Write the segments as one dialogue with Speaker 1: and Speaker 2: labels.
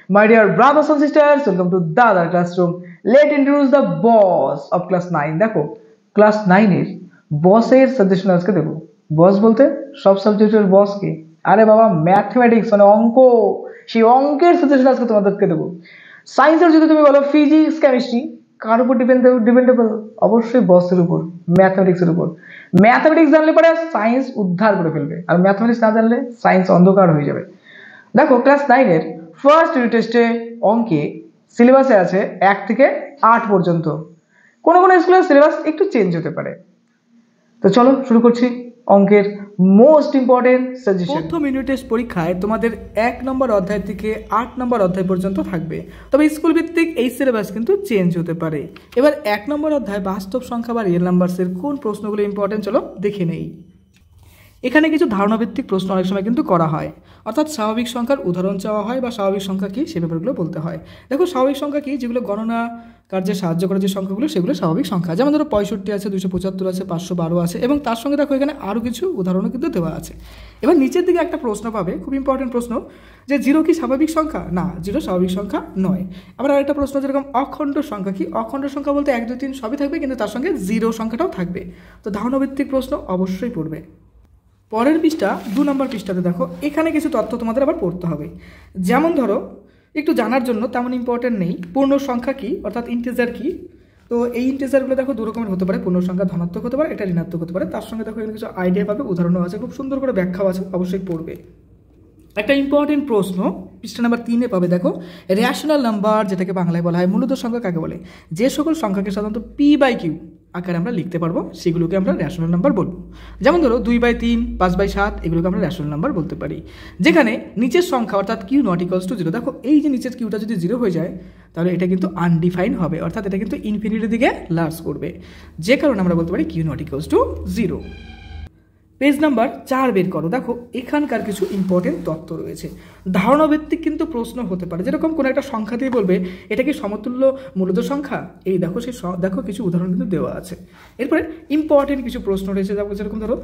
Speaker 1: My dear brothers and sisters, welcome to Dada Classroom. Let's introduce the boss of class 9. দেখো class 9 এর বসের suggestion আজকে দেবো। বস বলতে সব সাবজেক্টের বস কে? আরে বাবা ম্যাথমেটিক্স মানে অঙ্ক, সেই অঙ্কের সাজেশন আজকে তোমাদেরকে দেবো। সায়েন্সের যদি তুমি বলো ফিজিক্স কেমিস্ট্রি, কার উপর ডিপেন্ডেবল? অবশ্যই বসের উপর, ম্যাথমেটিক্সের উপর। ম্যাথমেটিক্স জানলে পরে সায়েন্স উদ্ধার করে ফেলবে, আর ম্যাথমেটিক্স না জানলে সায়েন্স অন্ধকার হয়ে যাবে। দেখো ক্লাস 9 এর ফার্স্ট ইউনিট টেস্টে অঙ্কে সিলেবাসে আছে 1 থেকে 8 পর্যন্ত। কোনো কোনো স্কুলের সিলেবাস একটু চেঞ্জ হতে পারে। তো চলো শুরু করছি অঙ্কের মোস্ট ইম্পর্টেন্ট সাজেশন। প্রথম ইউনিট টেস্ট পরীক্ষায় তোমাদের 1 নম্বর অধ্যায় থেকে 8 নম্বর অধ্যায় পর্যন্ত থাকবে, তবে স্কুল ভিত্তিক এই সিলেবাস কিন্তু চেঞ্জ হতে পারে। এবার 1 নম্বর অধ্যায় বাস্তব সংখ্যা বা রিয়েল নাম্বারসের কোন প্রশ্নগুলো ইম্পর্টেন্ট চলো দেখে নেই। এখানে কিছু ধারণাভিত্তিক প্রশ্ন অনেক সময় কিন্তু করা হয়, অর্থাৎ স্বাভাবিক সংখ্যার উদাহরণ চাওয়া হয় বা স্বাভাবিক সংখ্যা কী সে ব্যাপারগুলো বলতে হয়। দেখো স্বাভাবিক সংখ্যা কী, যেগুলো গণনা কার্যে সাহায্য করে যে সংখ্যাগুলো সেগুলো স্বাভাবিক সংখ্যা। যেমন ধরো 65 আছে, 275 আছে, 512 আছে, এবং তার সঙ্গে দেখো এখানে আরও কিছু উদাহরণও কিন্তু দেওয়া আছে। এবার নিচের দিকে একটা প্রশ্ন পাবে, খুব ইম্পর্টেন্ট প্রশ্ন, যে 0 কি স্বাভাবিক সংখ্যা? না, 0 স্বাভাবিক সংখ্যা নয়। আবার আরেকটা প্রশ্ন যেরকম অখণ্ড সংখ্যা কি? অখণ্ড সংখ্যা বলতে 1 2 3 সবই থাকবে, কিন্তু তার সঙ্গে 0 সংখ্যাটাও থাকবে। তো ধারণাভিত্তিক প্রশ্ন অবশ্যই পড়বে। পরের পৃষ্ঠা 2 নম্বর পৃষ্ঠাতে দেখো এখানে কিছু তথ্য তোমাদের আবার পড়তে হবে। যেমন ধরো একটু জানার জন্য তেমন ইম্পর্টেন্ট নেই, পূর্ণ সংখ্যা কি অর্থাৎ ইন্টিজার কি। তো এই ইন্টিজারগুলো দেখো দু রকমের হতে পারে, পূর্ণ সংখ্যা ধনাত্মক হতে পারে, এটা ঋণাত্মক হতে পারে। তার সঙ্গে দেখো এখানে কিছু আইডিয়া পাবে, উদাহরণও আছে, খুব সুন্দর করে ব্যাখ্যাও আছে, অবশ্যই পড়বে। একটা ইম্পর্টেন্ট প্রশ্ন পৃষ্ঠা নাম্বার 3-এ পাবে, দেখো রেশনাল নাম্বার যেটাকে বাংলায় বলা হয় মূলত সংখ্যা কাকে বলে? যে সকল সংখ্যাকে সাধারণত p/q আকারে আমরা লিখতে পারবো সেগুলোকে আমরা রেশনাল নাম্বার বলবো। যেমন ধরো 2/3, 5/7 এগুলোকে আমরা রেশনাল নাম্বার বলতে পারি। যেখানে নিচের সংখ্যা অর্থাৎ q ≠ 0, দেখো এই যে নিচের কিউটা যদি 0 হয়ে যায় তাহলে এটা কিন্তু আনডিফাইন হবে, অর্থাৎ এটা কিন্তু ইনফিনিটির দিকে লার্জ করবে, যে কারণে আমরা বলতে পারি q ≠ 0। পেজ নাম্বার 4 বের করো। দেখো এখানকার কিছু ইম্পর্টেন্ট তথ্য রয়েছে, ধারণাভিত্তিক কিন্তু প্রশ্ন হতে পারে। যেরকম কোনো একটা সংখ্যা দিয়ে বলবে এটা কি সমতুল্য মূলত সংখ্যা, এই দেখো সেই দেখো কিছু উদাহরণ কিন্তু দেওয়া আছে। এরপরে ইম্পর্টেন্ট কিছু প্রশ্ন রয়েছে, যেরকম ধরো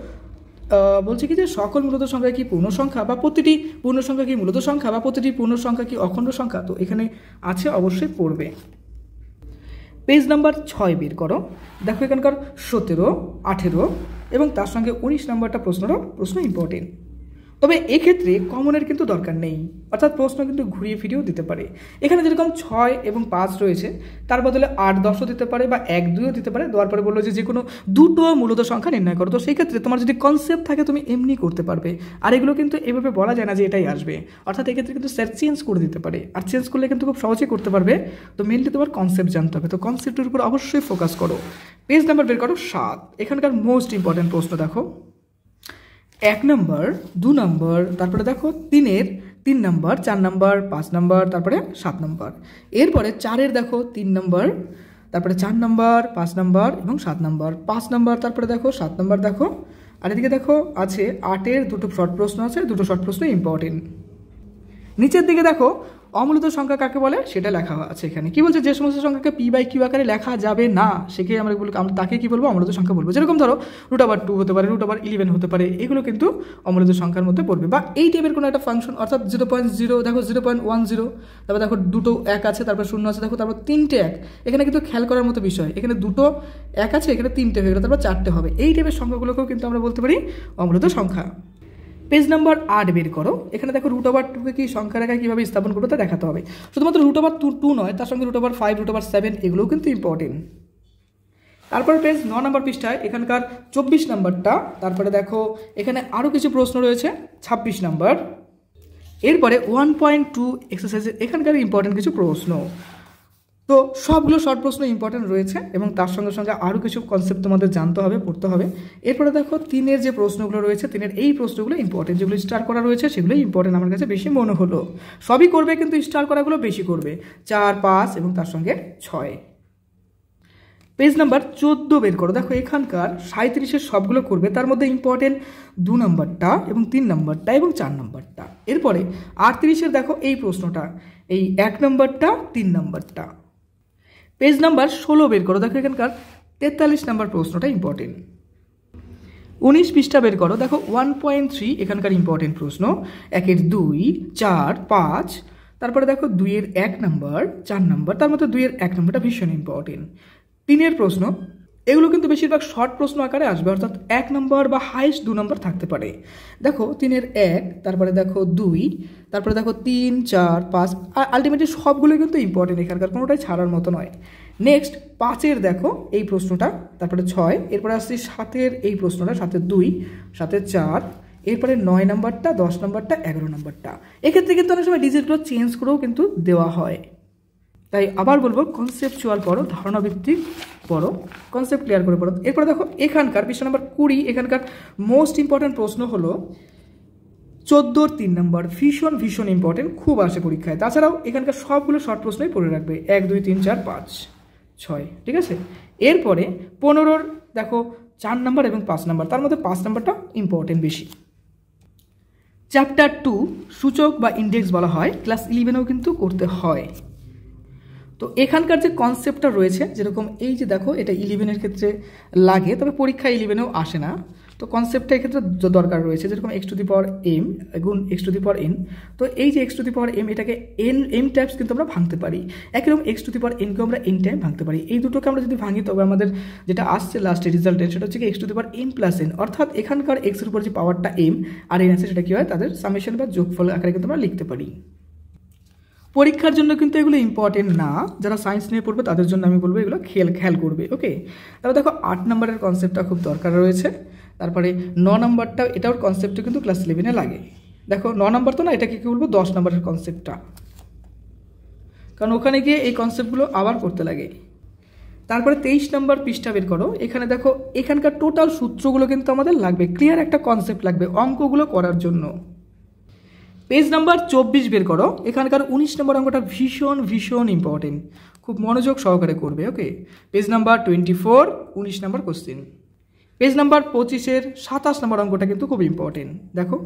Speaker 1: বলছে কি যে সকল মূলত সংখ্যা কি পূর্ণ সংখ্যা, বা প্রতিটি পূর্ণ সংখ্যা কি মূলত সংখ্যা, বা প্রতিটি পূর্ণ সংখ্যা কি অখণ্ড সংখ্যা। তো এখানে আছে, অবশ্যই পড়বে। পেজ নাম্বার 6 বের করো। দেখো এখানকার 17, 18 এবং তার সঙ্গে 19 নম্বরটা প্রশ্ন ইম্পর্টেন্ট, তবে এক্ষেত্রে কমনের কিন্তু দরকার নেই, অর্থাৎ প্রশ্ন কিন্তু ঘুরিয়ে ফিরিয়েও দিতে পারে। এখানে যেরকম 6 এবং 5 রয়েছে তার বদলে 8 10ও দিতে পারে, বা 1 2ও দিতে পারে। দেওয়ার পরে বললো যে কোনো দুটো মূলত সংখ্যা নির্ণয় করো। তো সেই ক্ষেত্রে তোমার যদি কনসেপ্ট থাকে তুমি এমনি করতে পারবে, আর এগুলো কিন্তু এভাবে বলা যায় না যে এটাই আসবে, অর্থাৎ এক্ষেত্রে কিন্তু স্যার চেঞ্জ করে দিতে পারে, আর চেঞ্জ করলে কিন্তু খুব সহজেই করতে পারবে। তো মেনলি তোমার কনসেপ্ট জানতে হবে, তো কনসেপ্টের উপর অবশ্যই ফোকাস করো। পেজ নাম্বার বের করো 7। এখানকার মোস্ট ইম্পর্টেন্ট প্রশ্ন দেখো 1 নম্বর, 2 নম্বর, তারপরে দেখো 3-এর 3 নম্বর, 4 নম্বর, 5 নম্বর, তারপরে 7 নম্বর। এরপরে 4-এর দেখো 3 নম্বর, তারপরে 4 নম্বর, 5 নম্বর এবং 7 নম্বর, 5 নম্বর, তারপরে দেখো 7 নম্বর। দেখো আর এদিকে দেখো আছে 8-এর দুটো শর্ট প্রশ্ন আছে, দুটো শর্ট প্রশ্ন ইম্পর্টেন্ট। নিচের দিকে দেখো অমূলত সংখ্যা কাকে বলে সেটা লেখা আছে। এখানে কি বলছে, যে সমস্ত সংখ্যাকে p/q আকারে লেখা যাবে না সেকে আমরা তাকে কি বলবো? অমূলত সংখ্যা বলবো। যেরকম ধরো √2 হতে পারে, √11 হতে পারে, এগুলো কিন্তু অমূলত সংখ্যার মধ্যে পড়বে। বা এই টাইপের কোনো একটা ফাংশন, অর্থাৎ 0.0, দেখো 0.10, তারপর দেখো দুটো 1 আছে, তারপর 0 আছে, দেখো তারপর 3টে 1। এখানে কিন্তু খেয়াল করার মতো বিষয়, এখানে দুটো 1 আছে, এখানে 3টে হয়ে গেল, তারপর 4টে হবে। এই টাইপের সংখ্যাগুলোকেও কিন্তু আমরা বলতে পারি অমূলত সংখ্যা। পেজ নাম্বার 8 বের করো। এখানে দেখো √2কে কি সংখ্যা রেখায় কীভাবে স্থাপন করবে তা দেখাতে হবে। শুধুমাত্র √2 নয়, তার সঙ্গে √5, √7 এগুলোও কিন্তু ইম্পর্টেন্ট। তারপর পেজ 9 নম্বর পৃষ্ঠায় এখানকার 24 নম্বরটা, তারপরে দেখো এখানে আরও কিছু প্রশ্ন রয়েছে 26 নম্বর। এরপরে 1.2 এক্সারসাইজের এখানকার ইম্পর্টেন্ট কিছু প্রশ্ন। তো সবগুলো শর্ট প্রশ্ন ইম্পর্টেন্ট রয়েছে, এবং তার সঙ্গে সঙ্গে আরও কিছু কনসেপ্ট তোমাদের জানতে হবে, পড়তে হবে। এরপরে দেখো 3-এর যে প্রশ্নগুলো রয়েছে, 3-এর এই প্রশ্নগুলো ইম্পর্টেন্ট, যেগুলো স্টার করা রয়েছে সেগুলোই ইম্পর্টেন্ট আমার কাছে বেশি মনে হলো। সবই করবে কিন্তু স্টার করাগুলো বেশি করবে, 4, 5 এবং তার সঙ্গে 6। পেজ নাম্বার 14 বের করো। দেখো এখানকার 37-এর সবগুলো করবে, তার মধ্যে ইম্পর্টেন্ট 2 নম্বরটা এবং 3 নম্বরটা এবং 4 নম্বরটা। এরপরে 38-এর দেখো এই প্রশ্নটা, এই 1 নম্বরটা, 3 নম্বরটা। পেজ নাম্বার 16 বের করো। দেখো এখানকার 43 নম্বর প্রশ্নটা ইম্পর্টেন্ট। 19 পৃষ্ঠা বের করো। দেখো 1.3 এখানকার ইম্পর্টেন্ট প্রশ্ন, 1-এর 2, 4, 5, তারপরে দেখো 2-এর 1 নাম্বার 4 নাম্বার, তার মধ্যে 2-এর 1 নাম্বারটা ভীষণ ইম্পর্টেন্ট। 3-এর প্রশ্ন এগুলো কিন্তু বেশিরভাগ শর্ট প্রশ্ন আকারে আসবে, অর্থাৎ 1 নম্বর বা হাইস্ট 2 নম্বর থাকতে পারে। দেখো 3-এর 1, তারপরে দেখো 2, তারপরে দেখো 3, 4, 5, আর আলটিমেটলি সবগুলো কিন্তু ইম্পর্টেন্ট, এখানকার কোনোটাই ছাড়ার মতো নয়। নেক্সট 5-এর দেখো এই প্রশ্নটা, তারপরে 6, এরপরে আসছি 7-এর এই প্রশ্নটা, 7-এর 2, 7-এর 4, এরপরে 9 নাম্বারটা, 10 নাম্বারটা, 11 নাম্বারটা। এক্ষেত্রে কিন্তু অনেক সময় ডিজিটগুলো চেঞ্জ করেও কিন্তু দেওয়া হয়। তাই আবার বলবো, কনসেপচুয়াল পড়ো, ধারণা ভিত্তিক পড়ো, কনসেপ্ট ক্লিয়ার করে পড়ো। এরপরে দেখো এখানকার পৃষ্ঠা নাম্বার 20, এখানকার মোস্ট ইম্পর্টেন্ট প্রশ্ন হলো 14-র 3 নম্বর, ভীষণ ভীষণ ইম্পর্টেন্ট, খুব আসে পরীক্ষায়। তাছাড়াও এখানকার সবগুলো শর্ট প্রশ্নই পড়ে রাখবে, 1, 2, 3, 4, 5, 6, ঠিক আছে। এরপরে 15-র দেখো 4 নম্বর এবং 5 নম্বর, তার মধ্যে 5 নম্বরটা ইম্পর্টেন্ট বেশি। চ্যাপ্টার 2 সূচক বা ইন্ডেক্স বলা হয়, ক্লাস 11-এও কিন্তু করতে হয়। তো এখানকার যে কনসেপ্টটা রয়েছে, যেরকম এই যে দেখো এটা 11-এর ক্ষেত্রে লাগে, তবে পরীক্ষা 11-এও আসে না। তো কনসেপ্টটা এক্ষেত্রে দরকার রয়েছে, যেরকম x⁴m গুণ x⁴n। তো এই যে x⁴m এটাকে m টাইপস কিন্তু আমরা ভাঙতে পারি, একইরকম x⁴n কে আমরা n টাইম ভাঙতে পারি। এই দুটোকে আমরা যদি ভাঙি তবে আমাদের যেটা আসছে লাস্টে রেজাল্টে সেটা হচ্ছে কি x⁴n+n, অর্থাৎ এখানকার x এর উপর যে পাওয়ারটা m আর n আছে সেটা কি হয়, তাদের সামেশন বা যোগফল আকারে কিন্তু আমরা লিখতে পারি। পরীক্ষার জন্য কিন্তু এগুলো ইম্পর্টেন্ট না, যারা সায়েন্স নিয়ে পড়বে তাদের জন্য আমি বলবো এগুলো খেয়াল করবে, ওকে। তারপর দেখো 8 নম্বরের কনসেপ্টটা খুব দরকার রয়েছে। তারপরে 9 নম্বরটা, এটাও কনসেপ্টটা কিন্তু ক্লাস 11-এ লাগে। দেখো 9 নম্বর তো না, এটাকে কি বলবো 10 নম্বরের কনসেপ্টটা, কারণ ওখানে গিয়ে এই কনসেপ্টগুলো আবার করতে লাগে। তারপরে 23 নম্বর পৃষ্ঠা বের করো, এখানে দেখো এখানকার টোটাল সূত্রগুলো কিন্তু আমাদের লাগবে, ক্লিয়ার একটা কনসেপ্ট লাগবে অঙ্কগুলো করার জন্য। পেজ নাম্বার 24 বের করো, এখানকার 19 নম্বর অঙ্কটা ভীষণ ভীষণ ইম্পর্টেন্ট, খুব মনোযোগ সহকারে করবে, ওকে। পেজ নাম্বার 24, 19 নম্বর কোশ্চেন। পেজ নাম্বার 25-এর 27 নম্বর অঙ্কটা কিন্তু খুব ইম্পর্টেন্ট, দেখো।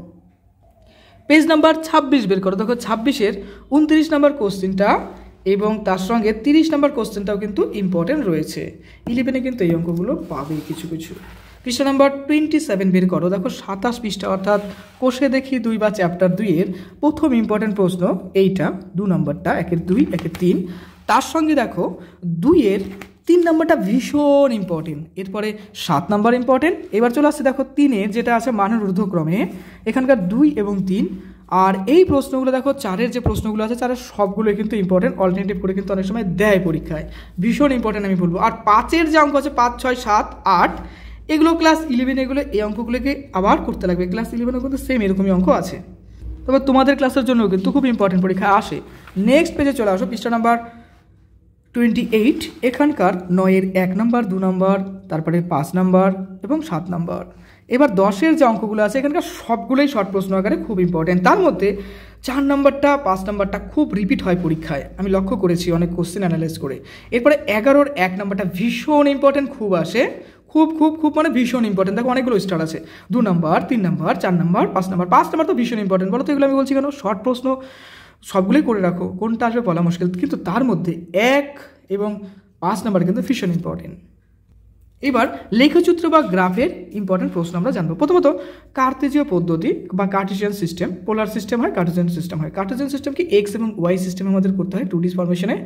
Speaker 1: পেজ নাম্বার 26 বের করো, দেখো 26-এর 29 নম্বর কোশ্চেনটা এবং তার সঙ্গে 30 নম্বর কোশ্চেনটাও কিন্তু ইম্পর্টেন্ট রয়েছে। 11-এ কিন্তু এই অঙ্কগুলো পাবে কিছু কিছু। পৃষ্ঠা নাম্বার 27 বের করো, দেখো 27 পৃষ্ঠা, অর্থাৎ কোষে দেখি 2 বা চ্যাপ্টার 2-এর প্রথম ইম্পর্টেন্ট প্রশ্ন এইটা, 2 নম্বরটা, 1-এর 2, 1-এর 3। তার সঙ্গে দেখো 2-এর 3 নম্বরটা ভীষণ ইম্পর্টেন্ট, এরপরে 7 নম্বর ইম্পর্টেন্ট। এবার চলে আসছে দেখো 3-এর, যেটা আছে মানের ঊর্ধ্বক্রমে, এখানকার 2 এবং 3। আর এই প্রশ্নগুলো দেখো 4-এর যে প্রশ্নগুলো আছে, 4-এর সবগুলোই কিন্তু ইম্পর্টেন্ট, অল্টারনেটিভ করে কিন্তু অনেক সময় দেয় পরীক্ষায়, ভীষণ ইম্পর্টেন্ট আমি বলবো। আর 5-এর যে অঙ্ক আছে 5, 6, 7, 8, এগুলো ক্লাস 11 এগুলো এই অঙ্কগুলোকে আবার করতে লাগবে, ক্লাস 11-এও কিন্তু সেম এরকমই অঙ্ক আছে। তবে তোমাদের ক্লাসের জন্য কিন্তু খুব ইম্পর্টেন্ট পরীক্ষা আসে। নেক্সট পেজে চলে আসো, পৃষ্ঠা নাম্বার 28, এখানকার 9-এর 1 নম্বর, 2 নম্বর, তারপরে 5 নম্বর এবং 7 নম্বর। এবার 10-এর যে অঙ্কগুলো আছে এখানকার সবগুলোই শর্ট প্রশ্ন আকারে খুব ইম্পর্টেন্ট, তার মধ্যে 4 নম্বরটা 5 নম্বরটা খুব রিপিট হয় পরীক্ষায়, আমি লক্ষ্য করেছি অনেক কোশ্চেন অ্যানালাইজ করে। এরপরে 11-এর 1 নম্বরটা ভীষণ ইম্পর্টেন্ট, খুব আসে, খুব খুব খুব মানে ভীষণ ইম্পর্টেন্ট। দেখো অনেকগুলো স্টার আছে, 2 নম্বর, 3 নম্বর, 4 নম্বর, 5 নম্বর। 5 নম্বর তো ভীষণ ইম্পর্টেন্ট, বলো তো এগুলো আমি বলছি কেন, শর্ট প্রশ্ন সবগুলোই করে রাখো, কোনটা আসবে বলা মুশকিল, কিন্তু তার মধ্যে 1 এবং 5 নম্বর কিন্তু ভীষণ ইম্পর্টেন্ট। এবার লেখচিত্র বা গ্রাফের ইম্পর্টেন্ট প্রশ্ন আমরা জানবো। প্রথমত কার্তেজীয় পদ্ধতি বা কার্টেসিয়ান সিস্টেম, পোলার সিস্টেম হয়, কার্টেসিয়ান সিস্টেম হয়। কার্টেসিয়ান সিস্টেম কি এক্স এবং ওয়াই সিস্টেমে আমাদের করতে হয় 2D ফরমেশনে,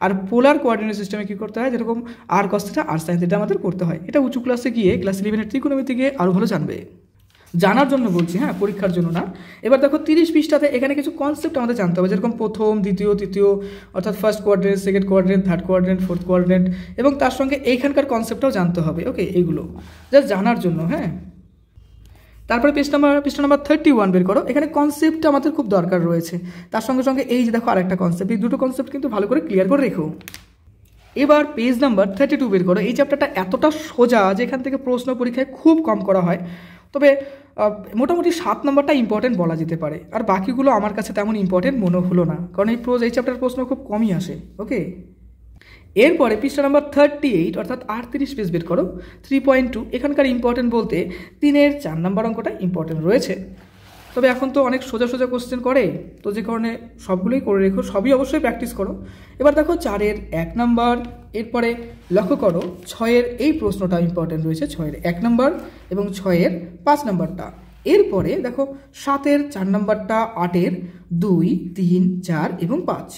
Speaker 1: আর পোলার কোঅর্ডিনেট সিস্টেমে কি করতে হয়, যেরকম আর কস থিটা আর সাইন থিটা আমাদের করতে হয়। এটা উঁচু ক্লাসে গিয়ে ক্লাস 11-এর ত্রিকোণমিতি গিয়ে আরও ভালো জানবে, জানার জন্য বলছি, হ্যাঁ, পরীক্ষার জন্য না। এবার দেখো 30 পৃষ্ঠাতে এখানে কিছু কনসেপ্ট আমাদের জানতে হবে, যেরকম প্রথম, দ্বিতীয়, তৃতীয়, অর্থাৎ first quadrant, second quadrant, third quadrant, fourth quadrant, এবং তার সঙ্গে এইখানকার কনসেপ্টটাও জানতে হবে, ওকে। এইগুলো জাস্ট জানার জন্য, হ্যাঁ। তারপরে পৃষ্ঠা নাম্বার 31 বের করো, এখানে কনসেপ্টটা আমাদের খুব দরকার রয়েছে। তার সঙ্গে সঙ্গে এই যে দেখো আরেকটা কনসেপ্ট, এই দুটো কনসেপ্ট কিন্তু ভালো করে ক্লিয়ার করে রেখো। এবার পেজ নাম্বার 32 বের করো, এই চ্যাপ্টারটা এতটা সোজা যে এখান থেকে প্রশ্ন পরীক্ষায় খুব কম করা হয়, তবে মোটামুটি 7 নম্বরটা ইম্পর্টেন্ট বলা যেতে পারে, আর বাকিগুলো আমার কাছে তেমন ইম্পর্টেন্ট মনে হলো না, কারণ এই চ্যাপ্টার প্রশ্ন খুব কমই আসে, ওকে। এরপরে পৃষ্ঠা নাম্বার 38 অর্থাৎ 38 পেজ বের করো, 3.2, এখানকার ইম্পর্টেন্ট বলতে 3-এর 4 নম্বর অঙ্কটা ইম্পর্টেন্ট রয়েছে। তবে এখন তো অনেক সোজা সোজা কোশ্চেন করে, তো যে কারণে সবগুলোই করে রেখো, সবই অবশ্যই প্র্যাকটিস করো। এবার দেখো 4-এর 1 নম্বর, এরপরে লক্ষ্য করো 6-এর এই প্রশ্নটা ইম্পর্টেন্ট রয়েছে, 6-এর 1 নম্বর এবং 6-এর 5 নম্বরটা। এরপরে দেখো 7-এর 4 নম্বরটা, 8-এর 2, 3, 4 এবং 5।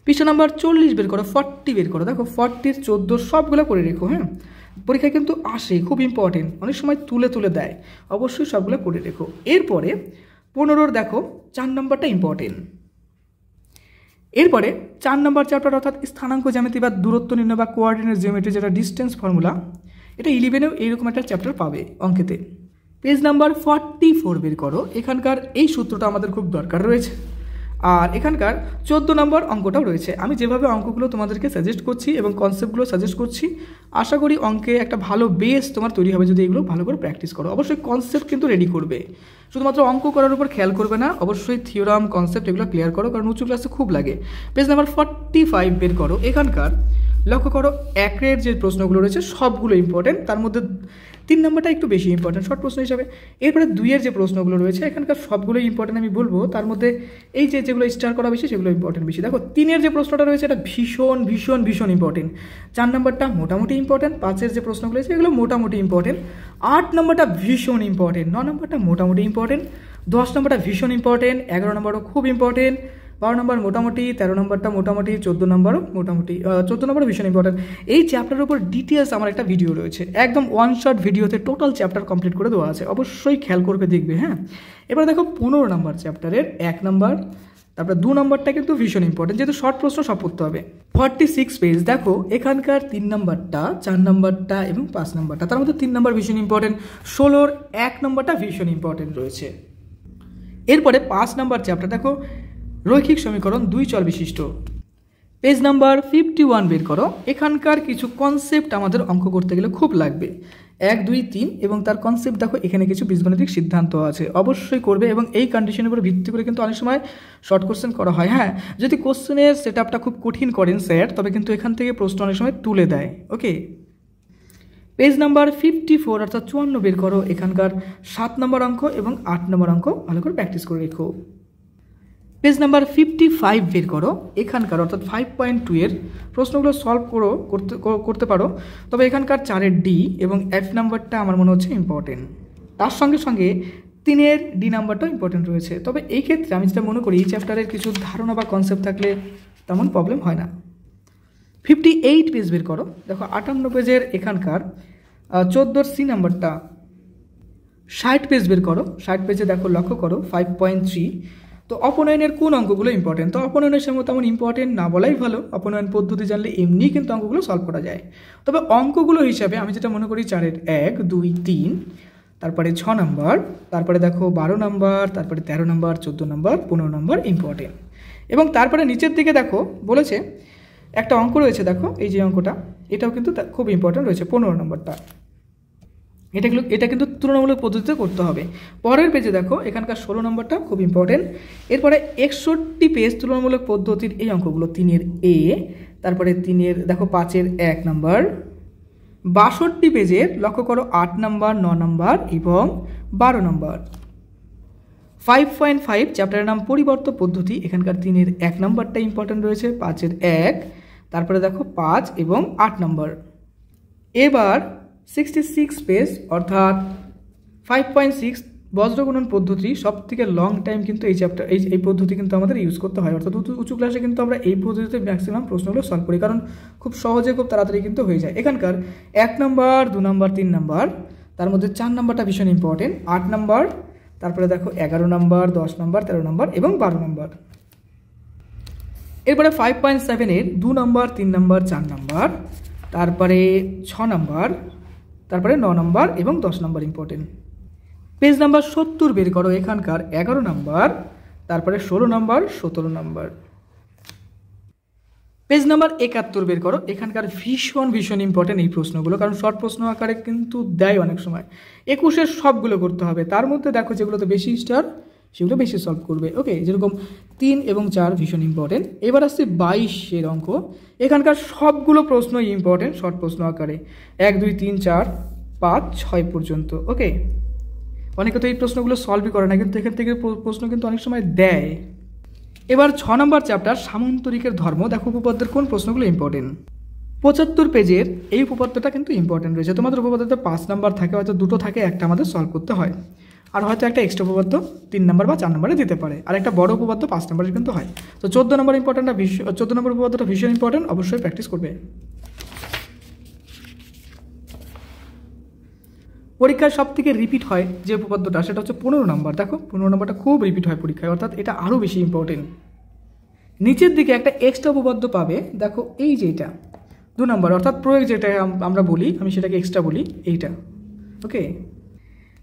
Speaker 1: পৃষ্ঠা নাম্বার 40 বের করো, 40 বের করো। দেখো 40-র 14 সবগুলো করে রেখো। হ্যাঁ, পরীক্ষায় কিন্তু আসে, খুব ইম্পর্টেন্ট, অনেক সময় তুলে তুলে দেয়, অবশ্যই সবগুলো করে রেখো। এরপরে 15-র দেখো 4 নম্বরটা ইম্পর্টেন্ট। এরপরে 4 নম্বর চ্যাপ্টার অর্থাৎ স্থানাঙ্ক জ্যামিতি বা দূরত্ব নির্ণয় বা কোঅর্ডিনেট জিওমেট্রি, যেটা ডিস্টেন্স ফর্মুলা, এটা 11-এও এইরকম একটা চ্যাপ্টার পাবে অঙ্কেতে। পেজ নাম্বার 44 বের করো। এখানকার এই সূত্রটা আমাদের খুব দরকার রয়েছে, আর এখানকার 14 নম্বর অঙ্কটাও রয়েছে। আমি যেভাবে অঙ্কগুলো তোমাদেরকে সাজেস্ট করছি এবং কনসেপ্টগুলো সাজেস্ট করছি, আশা করি অঙ্কে একটা ভালো বেস তোমার তৈরি হবে যদি এগুলো ভালো করে প্র্যাকটিস করো। অবশ্যই কনসেপ্ট কিন্তু রেডি করবে, শুধুমাত্র অঙ্ক করার উপর খেয়াল করবে না, অবশ্যই থিওরাম কনসেপ্ট এগুলো ক্লিয়ার করো, কারণ উঁচু ক্লাসে খুব লাগে। পেজ নাম্বার 45 বের করো। এখানকার লক্ষ্য করো 1-এর যে প্রশ্নগুলো রয়েছে সবগুলো ইম্পর্টেন্ট, তার মধ্যে 3 নম্বরটা একটু বেশি ইম্পর্টেন্ট শর্ট প্রশ্ন হিসাবে। এরপরে 2-এর যে প্রশ্নগুলো রয়েছে এখানকার সবগুলোই ইম্পর্টেন্ট আমি বলবো, তার মধ্যে এই যেগুলো স্টার করা বেশি সেগুলো ইম্পর্টেন্ট বেশি। দেখো 3-এর যে প্রশ্নটা রয়েছে এটা ভীষণ ভীষণ ভীষণ ইম্পর্টেন্ট। 4 নম্বরটা মোটামুটি ইম্পর্টেন্ট, 5-এর যে প্রশ্নগুলো রয়েছে এগুলো মোটামুটি ইম্পর্টেন্ট, 8 নম্বরটা ভীষণ ইম্পর্টেন্ট, 9 নম্বরটা মোটামুটি ইম্পর্টেন্ট, 10 নম্বরটা ভীষণ ইম্পর্টেন্ট, 11 নম্বরও খুব ইম্পর্টেন্ট, 12 নম্বর মোটামুটি, 13 নম্বরটা মোটামুটি, 14 নম্বরও মোটামুটি, 14 নম্বরও ভীষণ ইম্পর্টেন্ট। এই চ্যাপ্টারের উপর ডিটেলস আমার একটা ভিডিও রয়েছে, একদম ওয়ান শট ভিডিওতে টোটাল চ্যাপ্টার কমপ্লিট করে দেওয়া আছে, অবশ্যই খেয়াল করবে দেখবে। হ্যাঁ, এবার দেখো 15 নম্বর চ্যাপ্টারের 1 নম্বর, তারপরে 2 নম্বরটা কিন্তু ভীষণ ইম্পর্টেন্ট, যেহেতু শর্ট প্রশ্ন সব পড়তে হবে। 46 পেজ দেখো, এখানকার 3 নম্বরটা, 4 নম্বরটা এবং 5 নম্বরটা, তার মধ্যে 3 নম্বর ভীষণ ইম্পর্টেন্ট, 16-র 1 নম্বরটা ভীষণ ইম্পর্টেন্ট রয়েছে। এরপরে 5 নম্বর চ্যাপ্টার দেখো, রৈখিক সমীকরণ 2 চল বিশিষ্ট। পেজ নাম্বার 51 বের করো। এখানকার কিছু কনসেপ্ট আমাদের অঙ্ক করতে গেলে খুব লাগবে, 1, 2, 3 এবং তার কনসেপ্ট দেখো, এখানে কিছু বীজগণিতিক সিদ্ধান্ত আছে, অবশ্যই করবে এবং এই কন্ডিশনের উপর ভিত্তি করে কিন্তু অনেক সময় শর্ট কোশ্চেন করা হয়। হ্যাঁ, যদি কোশ্চেনের সেট আপটা খুব কঠিন করেন স্যার, তবে কিন্তু এখান থেকে প্রশ্ন অনেক সময় তুলে দেয়। ওকে, পেজ নাম্বার 54 অর্থাৎ 54 বের করো। এখানকার 7 নম্বর অঙ্ক এবং 8 নম্বর অঙ্ক ভালো করে প্র্যাকটিস করে রেখো। পেজ নাম্বার 55 বের করো। এখানকার অর্থাৎ 5.2 এর প্রশ্নগুলো সলভ করতে পারো, তবে এখানকার 4-এর ডি এবং এফ নাম্বারটা আমার মনে হচ্ছে ইম্পর্টেন্ট, তার সঙ্গে সঙ্গে 3-এর ডি নাম্বারটাও ইম্পর্টেন্ট রয়েছে। তবে এই ক্ষেত্রে আমি যেটা মনে করি এই চ্যাপ্টারের কিছু ধারণা বা কনসেপ্ট থাকলে তেমন প্রবলেম হয় না। 58 পেজ বের করো। দেখো 58 পেজের এখানকার 14-র সি নাম্বারটা, 60 পেজ বের করো। 60 পেজে দেখো লক্ষ্য করো 5.3। তো অপনয়নের কোন অঙ্কগুলো ইম্পর্টেন্ট? তো অপনয়নের সময় তেমন ইম্পর্টেন্ট না বলাই ভালো, অপনয়ন পদ্ধতি জানলে এমনি কিন্তু অঙ্কগুলো সলভ করা যায়। তবে অঙ্কগুলো হিসাবে আমি যেটা মনে করি 4-এর 1, 2, 3, তারপরে 6 নম্বর, তারপরে দেখো 12 নম্বর, তারপরে 13 নম্বর, 14 নম্বর, 15 নম্বর ইম্পর্টেন্ট। এবং তারপরে নিচের দিকে দেখো বলেছে একটা অঙ্ক রয়েছে, দেখো এই যে অঙ্কটা, এটাও কিন্তু খুব ইম্পর্টেন্ট রয়েছে, 15 নম্বরটা। এটা কিন্তু তুলনামূলক পদ্ধতিতে করতে হবে। পরের পেজে দেখো এখানকার 16 নম্বরটা খুব ইম্পর্টেন্ট। এরপরে 61 পেজ তুলনামূলক পদ্ধতির এই অঙ্কগুলো, 3-এর এ, তারপরে 3-এর দেখো 5-এর 1 নম্বর। 62 পেজের লক্ষ্য করো 8 নম্বর, 9 নম্বর এবং 12 নম্বর। 5.5 চ্যাপ্টারের নাম পরিবর্তন পদ্ধতি। এখানকার 3-এর 1 নম্বরটা ইম্পর্টেন্ট রয়েছে, 5-এর 1, তারপরে দেখো 5 এবং 8 নম্বর। এবার 66 পেজ অর্থাৎ 5.6 বজ্রগুণন পদ্ধতি, সব থেকে লং টাইম কিন্তু এই চ্যাপ্টার এই পদ্ধতি কিন্তু আমাদের ইউজ করতে হয়, অর্থাৎ উঁচু ক্লাসে কিন্তু আমরা এই পদ্ধতিতে ম্যাক্সিমাম প্রশ্নগুলো সলভ করি, কারণ খুব সহজে খুব তাড়াতাড়ি কিন্তু হয়ে যায়। এখানকার 1 নম্বর, 2 নম্বর, 3 নম্বর, তার মধ্যে 4 নম্বরটা ভীষণ ইম্পর্টেন্ট, 8 নম্বর, তারপরে দেখো 11 নম্বর, 10 নম্বর, 13 নম্বর এবং 12 নম্বর। এরপরে 5.7-এর 2 নম্বর, 3 নম্বর, 4 নম্বর, তারপরে 6 নম্বর, তারপরে 9 নম্বর এবং 10 নম্বর ইম্পর্টেন্ট। পেজ নাম্বার 70 বের করো। এখানকার 11 নম্বর, তারপরে 16 নম্বর, 17 নম্বর। পেজ নাম্বার 71 বের করো। এখানকার ভীষণ ভীষণ ইম্পর্টেন্ট এই প্রশ্নগুলো, কারণ শর্ট প্রশ্ন আকারে কিন্তু দেয় অনেক সময়। 21-এর সবগুলো করতে হবে, তার মধ্যে দেখো যেগুলোতে বেশি স্টার সেগুলো বেশি সলভ করবে। ওকে, যেরকম 3 এবং 4 ভীষণ ইম্পর্টেন্ট। এবার আসছে 22-এর অঙ্ক। এখানকার সবগুলো প্রশ্নই ইম্পর্টেন্ট শর্ট প্রশ্ন আকারে, 1, 2, 3, 4, 5, 6 পর্যন্ত। ওকে, অনেকে তো এই প্রশ্নগুলো সলভই করে না, কিন্তু এখান থেকে প্রশ্ন কিন্তু অনেক সময় দেয়। এবার 6 নম্বর চ্যাপ্টার সামান্তরিকের ধর্ম। দেখো উপপাদ্যের কোন প্রশ্নগুলো ইম্পর্টেন্ট। 75 পেজের এই উপপাদ্যটা কিন্তু ইম্পর্টেন্ট রয়েছে। তোমাদের উপপাদ্যতে 5 নাম্বার থাকে, হয়তো 2টো থাকে, একটা আমাদের সলভ করতে হয়। আর হয়তো একটা এক্সট্রা উপপাদ্য 3 নম্বর বা 4 নম্বরে দিতে পারে, আর একটা বড় উপপাদ্য 5 নম্বরের কিন্তু হয়। তো 14 নম্বর ইম্পর্টেন্টটা 14 নম্বর উপপাদ্যটা ভীষণ ইম্পর্টেন্ট, অবশ্যই প্র্যাকটিস করবে। পরীক্ষায় সব থেকে রিপিট হয় যে উপপাদ্যটা সেটা হচ্ছে 15 নম্বর। দেখো 15 নম্বরটা খুব রিপিট হয় পরীক্ষায়, অর্থাৎ এটা আরও বেশি ইম্পর্টেন্ট। নিচের দিকে একটা এক্সট্রা উপপাদ্য পাবে, দেখো এই যে এটা 2 নম্বর, অর্থাৎ প্রয়োগ যেটা আমরা বলি, আমি সেটাকে এক্সট্রা বলি, এইটা। ওকে,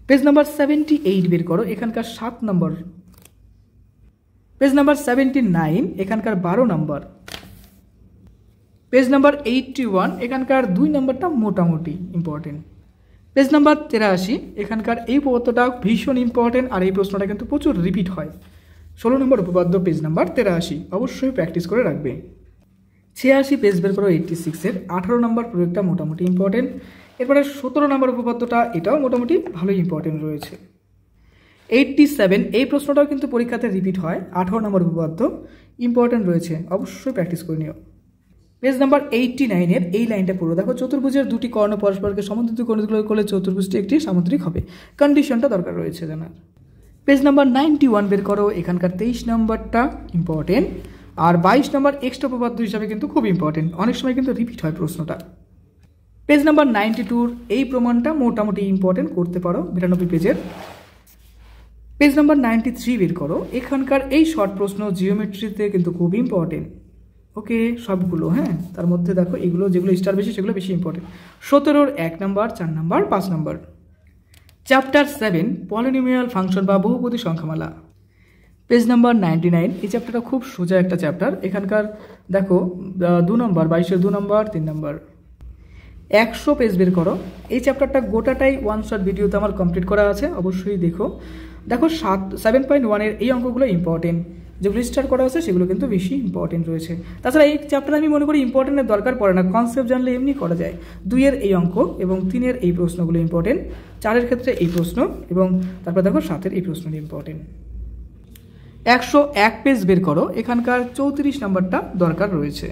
Speaker 1: পেজ নাম্বার 78 বের করো, এখানকার 7 নম্বর। পেজ নাম্বার 79 এখানকার 12 নম্বর। পেজ নাম্বার 81 এখানকার 2 নম্বরটা মোটামুটি ইম্পর্টেন্ট। পেজ নাম্বার 83 এখানকার এই উপপাদ্যটা ভীষণ ইম্পর্টেন্ট, আর এই প্রশ্নটা কিন্তু প্রচুর রিপিট হয়। 16 নম্বর উপপাদ্য পেজ নাম্বার 83, অবশ্যই প্র্যাকটিস করে রাখবে। 86 পেজ বের করো 86-এর 18 নম্বর প্রয়োগটা মোটামুটি ইম্পর্টেন্ট। এরপরে 17 নম্বর উপপাদ্যটা, এটাও মোটামুটি ভালোই ইম্পর্টেন্ট রয়েছে। 87 এই প্রশ্নটাও কিন্তু পরীক্ষাতে রিপিট হয়, 18 নম্বর উপপাদ্য ইম্পর্টেন্ট রয়েছে, অবশ্যই প্র্যাকটিস করে নিও। পেজ নাম্বার 89-এর এই লাইনটা পড়ো, দেখো চতুর্ভুজের দুটি কর্ণ পরস্পরকে সমদ্বিত করলে চতুর্ভুজটি একটি সামুদ্রিক হবে, কন্ডিশনটা দরকার রয়েছে জানার। পেজ নাম্বার 91 বের করো, এখানকার 23 নম্বরটা ইম্পর্টেন্ট, আর 22 নম্বর এক্সট্রা উপপাদ্য হিসাবে কিন্তু খুব ইম্পর্টেন্ট, অনেক সময় কিন্তু রিপিট হয় প্রশ্নটা। পেজ নাম্বার 92 এই প্রমাণটা মোটামুটি ইম্পর্টেন্ট, করতে পারো 92 পেজের। পেজ নাম্বার 93 বের করো, এখানকার এই শর্ট প্রশ্ন জিওমেট্রিতে কিন্তু খুব ইম্পর্টেন্ট। ওকে, সবগুলো, হ্যাঁ, তার মধ্যে দেখো এগুলো যেগুলো স্টার বেশি সেগুলো বেশি ইম্পর্টেন্ট। 17-র 1 নম্বর, 4 নম্বর, 5 নম্বর। চ্যাপ্টার 7 পলিনোমিয়াল ফাংশন বা বহুপদী সংখ্যামালা, পেজ নাম্বার 99 এই চ্যাপ্টারটা খুব সোজা একটা চ্যাপ্টার, এখানকার দেখো 2 নম্বর, 22-এর 2 নম্বর, 3 নম্বর। 100 পেজ বের করো, এই চ্যাপ্টারটা গোটাটাই ওয়ান শট ভিডিওতে আমার কমপ্লিট করা আছে, অবশ্যই দেখো। দেখো 7.1-এর এই অঙ্কগুলো ইম্পর্টেন্ট, যেগুলো স্টার করা আছে সেগুলো কিন্তু বেশি ইম্পর্টেন্ট রয়েছে। তাছাড়া এই চ্যাপ্টার আমি মনে করি ইম্পর্টেন্টের দরকার পড়ে না, কনসেপ্ট জানলে এমনি করা যায়। 2-এর এই অঙ্ক এবং 3-এর এই প্রশ্নগুলো ইম্পর্টেন্ট, 4-এর ক্ষেত্রে এই প্রশ্ন, এবং তারপর দেখো 7-এর এই প্রশ্নটি ইম্পর্টেন্ট। 101 পেজ বের করো, এখানকার 34 নম্বরটা দরকার রয়েছে।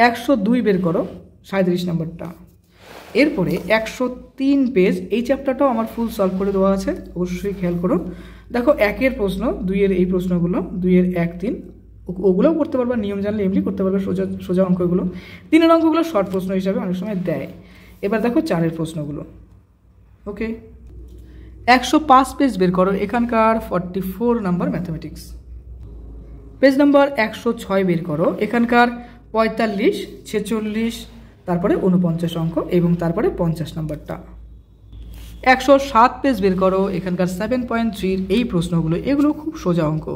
Speaker 1: 102 বের করো, 37 নম্বরটা। এরপরে 103 পেজ, এই চ্যাপ্টারটাও আমার ফুল সলভ করে দেওয়া আছে, অবশ্যই খেয়াল করো। দেখো 1-এর প্রশ্ন, 2-এর এই প্রশ্নগুলো, 2-এর 1, 3 ওগুলোও করতে পারবা, নিয়ম জানলে এমনি করতে পারবে, সোজা সোজা অঙ্কগুলো। 3-এর অঙ্কগুলো শর্ট প্রশ্ন হিসাবে অনেক সময় দেয়। এবার দেখো 4-এর প্রশ্নগুলো। ওকে, 105 পেজ বের করো, এখানকার 44 নাম্বার ম্যাথামেটিক্স। পেজ নাম্বার 106 বের করো, এখানকার 45, 46, তারপরে 49 অঙ্ক এবং তারপরে 50 নম্বরটা। 107 পেজ বের করো, এখানকার 7.3 এই প্রশ্নগুলো, এগুলো খুব সোজা অঙ্ক।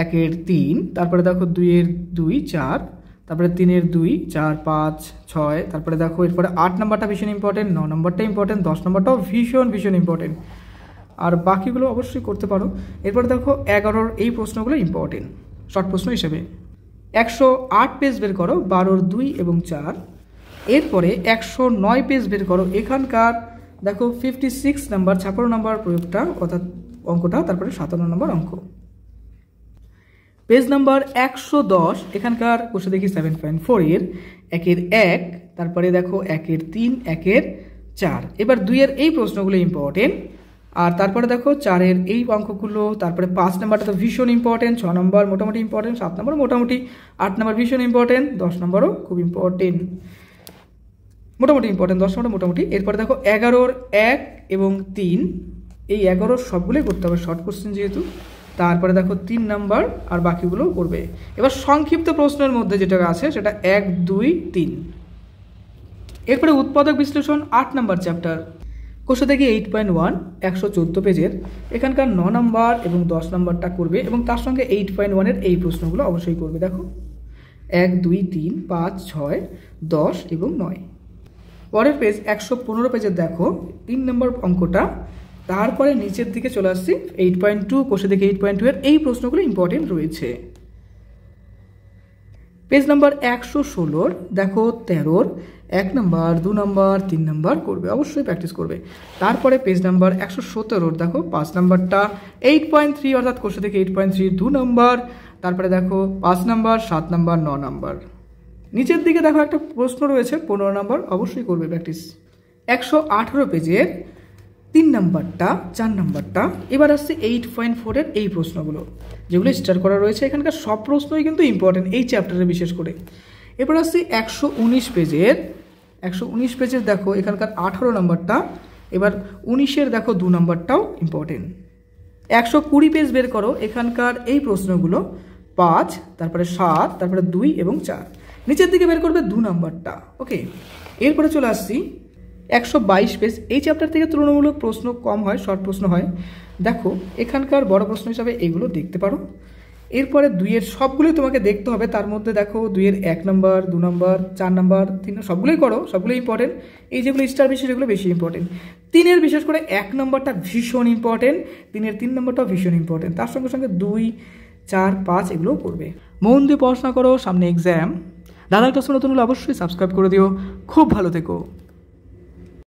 Speaker 1: 1-এর 3, তারপরে দেখো 2-এর 2, 4, তারপরে 3-এর 2, 4, 5, 6, তারপরে দেখো এরপরে 8 নম্বরটা ভীষণ ইম্পর্টেন্ট, 9 নম্বরটা ইম্পর্টেন্ট, 10 নম্বরটাও ভীষণ ইম্পর্টেন্ট, আর বাকিগুলো অবশ্যই করতে পারো। এরপরে দেখো 11-র এই প্রশ্নগুলো ইম্পর্টেন্ট শর্ট প্রশ্ন হিসেবে। 108 পেজ বের করো, 12-র 2 এবং 4। এরপরে 109 পেজ বের করো, এখানকার দেখো 56 নাম্বার, 56 নম্বর প্রয়োগটা অর্থাৎ অঙ্কটা, তারপরে 57 নম্বর অঙ্ক। পেজ নাম্বার 110 এখানকার কোষে দেখি 7.4-এর 1-এর 1, তারপরে দেখো 1-এর 3, 1-এর 4। এবার 2-এর এই প্রশ্নগুলো ইম্পর্টেন্ট, আর তারপরে দেখো 4-এর এই অঙ্কগুলো, তারপরে 5 নম্বরটা তো ভীষণ ইম্পর্টেন্ট, 6 নম্বর মোটামুটি ইম্পর্টেন্ট, 7 নম্বর মোটামুটি, 8 নম্বর ভীষণ ইম্পর্টেন্ট, 10 নম্বরও খুব ইম্পর্টেন্ট, মোটামুটি ইম্পর্টেন্ট, 10 নম্বর মোটামুটি। এরপরে দেখো 11-র 1 এবং 3, এই 11-র সবগুলোই করতে হবে শর্ট কোশ্চেন যেহেতু। তারপরে দেখো 3 নাম্বার, আর বাকিগুলোও করবে। এবার সংক্ষিপ্ত প্রশ্নের মধ্যে যেটা আছে সেটা 1, 2, 3। এরপরে উৎপাদক বিশ্লেষণ 8 নাম্বার চ্যাপ্টার, কোষে দেখি 8.1 114 পেজের, এখানকার 9 নম্বর এবং 10 নম্বরটা করবে, এবং তার সঙ্গে 8.1-এর এই প্রশ্নগুলো অবশ্যই করবে। দেখো 1, 2, 3, 5, 6, 10 এবং 9। পরের পেজ 115 পেজের দেখো 3 নম্বর অঙ্কটা, তারপরে নিচের দিকে চলে আসছি 8.2, কোষে দেখি 8.2-এর এই প্রশ্নগুলো ইম্পর্টেন্ট রয়েছে। পেজ নাম্বার 116 দেখো 13-র 1 নম্বর, 2 নম্বর, 3 নম্বর করবে, অবশ্যই প্র্যাকটিস করবে। তারপরে পেজ নাম্বার 117-র দেখো 5 নম্বরটা 8.3 অর্থাৎ কোষে থেকে 8.3 2 নম্বর, তারপরে দেখো 5 নম্বর, 7 নম্বর, 9 নম্বর। নিচের দিকে দেখো একটা প্রশ্ন রয়েছে 15 নম্বর, অবশ্যই করবে প্র্যাকটিস। 118 পেজের 3 নাম্বারটা 4 নাম্বারটা। এবার আসছে 8.4 এর এই প্রশ্নগুলো যেগুলো স্টার করা রয়েছে। এখানকার সব প্রশ্নই কিন্তু ইম্পর্টেন্ট এই চ্যাপ্টারে বিশেষ করে। এবার আসছে 119 পেজের দেখো এখানকার 18 নাম্বারটা। এবার 19-এর দেখো 2 নাম্বারটাও ইম্পর্টেন্ট। 120 পেজ বের করো এখানকার এই প্রশ্নগুলো 5, তারপরে 7, তারপরে 2 এবং 4। নিচের দিকে বের করবে 2 নাম্বারটা। ওকে, এরপরে চলে আসছি 122 পেজ। এই চ্যাপ্টার থেকে তুলনামূলক প্রশ্ন কম হয়, শর্ট প্রশ্ন হয়। দেখো এখানকার বড় প্রশ্ন হিসাবে এগুলো দেখতে পারো। এরপরে 2-এর সবগুলোই তোমাকে দেখতে হবে। তার মধ্যে দেখো 2-এর 1 নাম্বার, 2 নাম্বার, 4 নাম্বার, 3 সবগুলোই করো, সবগুলোই ইম্পর্টেন্ট। এই যেগুলো স্টার বেশি সেগুলো বেশি ইম্পর্টেন্ট। 3-এর বিশেষ করে 1 নাম্বারটা ভীষণ ইম্পর্টেন্ট, 3-এর 3 নাম্বারটাও ভীষণ ইম্পর্টেন্ট। তার সঙ্গে সঙ্গে 2, 4, 5 এগুলোও করবে। মন দিয়ে পড়াশোনা করো, সামনে এক্সাম। দাদার ক্লাস নতুন হলে অবশ্যই সাবস্ক্রাইব করে দিও। খুব ভালো থেকো।